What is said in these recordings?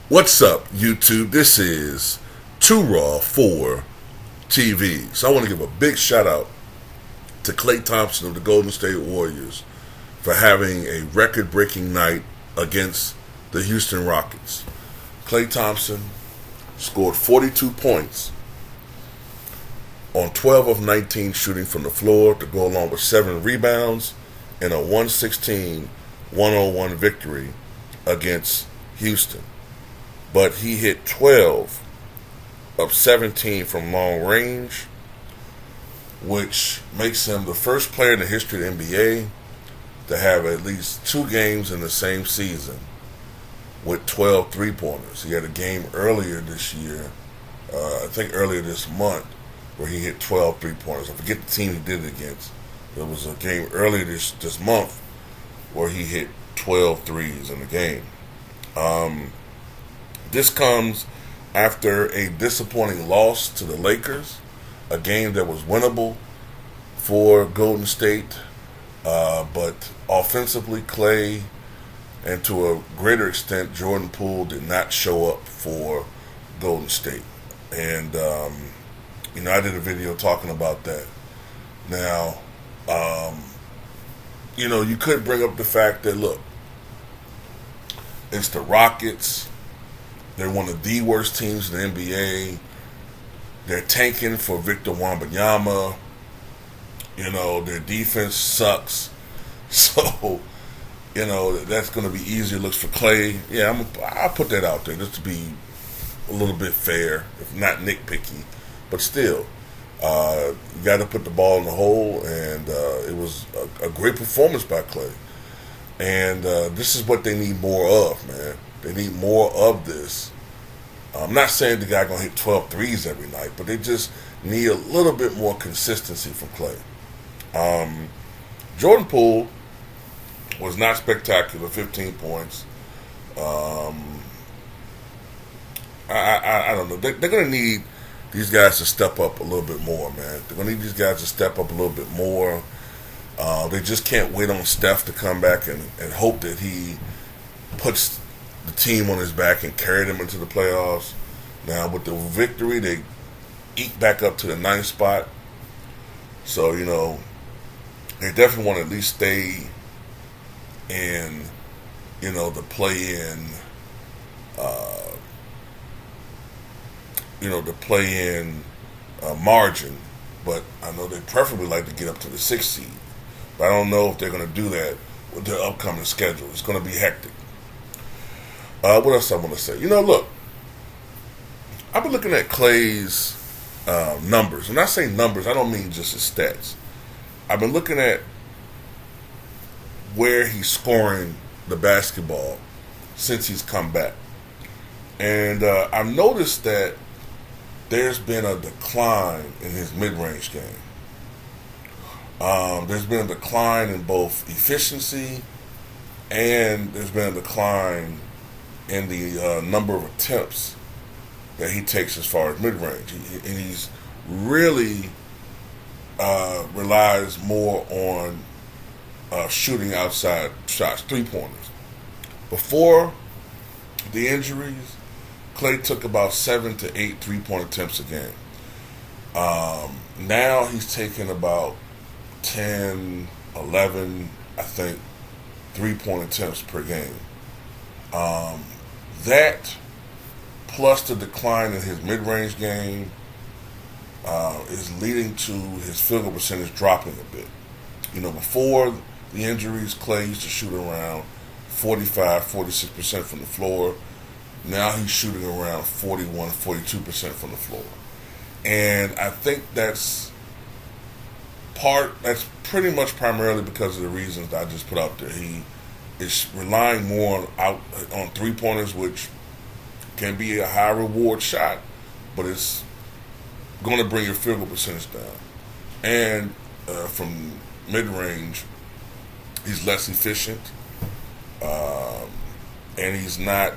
What's up, YouTube? This is Too Raw for TV. So I want to give a big shout out to Klay Thompson of the Golden State Warriors for having a record-breaking night against the Houston Rockets. Klay Thompson scored 42 points on 12 of 19 shooting from the floor to go along with 7 rebounds in a 116-101 victory against Houston. But he hit 12 of 17 from long range, which makes him the first player in the history of the NBA to have at least 2 games in the same season with 12 three-pointers. He had a game earlier this year, I think earlier this month, where he hit 12 three-pointers. I forget the team he did it against. There was a game earlier this month where he hit 12 threes in the game. This comes after a disappointing loss to the Lakers, a game that was winnable for Golden State, but offensively, Klay and to a greater extent, Jordan Poole did not show up for Golden State. And, I did a video talking about that. Now, you could bring up the fact that, look, it's the Rockets. They're one of the worst teams in the NBA. They're tanking for Victor Wembanyama. Their defense sucks. So, that's going to be easier looks for Klay. Yeah, I'll put that out there just to be a little bit fair, if not nitpicky. But still, you got to put the ball in the hole, and it was a great performance by Klay. And this is what they need more of, man. They need more of this. I'm not saying the guy going to hit 12 threes every night, but they just need a little bit more consistency from Klay. Jordan Poole was not spectacular, 15 points. I don't know. They're going to need these guys to step up a little bit more, man. They're going to need these guys to step up a little bit more. They just can't wait on Steph to come back and hope that he puts the team on his back and carry them into the playoffs. Now, with the victory, they eke back up to the 9th spot. So, they definitely want to at least stay in, the play-in, the play-in margin. But I know they preferably like to get up to the 6th seed. But I don't know if they're going to do that with their upcoming schedule. It's going to be hectic. What else I want to say? Look, I've been looking at Klay's numbers. And when I say numbers, I don't mean just his stats. I've been looking at where he's scoring the basketball since he's come back. And I've noticed that there's been a decline in his mid-range game. There's been a decline in both efficiency, and there's been a decline in the number of attempts that he takes as far as mid-range. And he's really relies more on shooting outside shots, three-pointers. Before the injuries, Klay took about 7 to 8 three-point attempts a game. Now he's taking about 10, 11, I think, three-point attempts per game. That, plus the decline in his mid-range game, is leading to his field goal percentage dropping a bit. Before the injuries, Klay used to shoot around 45, 46% from the floor. Now he's shooting around 41, 42% from the floor. And I think that's pretty much primarily because of the reasons that I just put out there. He is relying more on three-pointers, which can be a high reward shot, but it's going to bring your field goal percentage down. And from mid-range, he's less efficient, and he's not.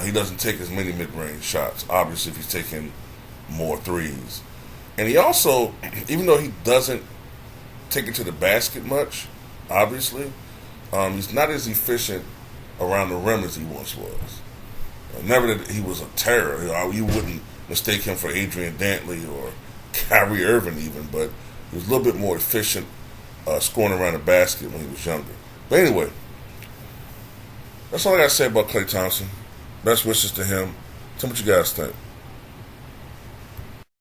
He doesn't take as many mid-range shots, obviously, if he's taking more threes. And he also, even though he doesn't take it to the basket much, obviously, he's not as efficient around the rim as he once was. Never that he was a terror. You wouldn't mistake him for Adrian Dantley or Kyrie Irving even, but he was a little bit more efficient scoring around the basket when he was younger. But anyway, that's all I got to say about Klay Thompson. Best wishes to him. Tell me what you guys think.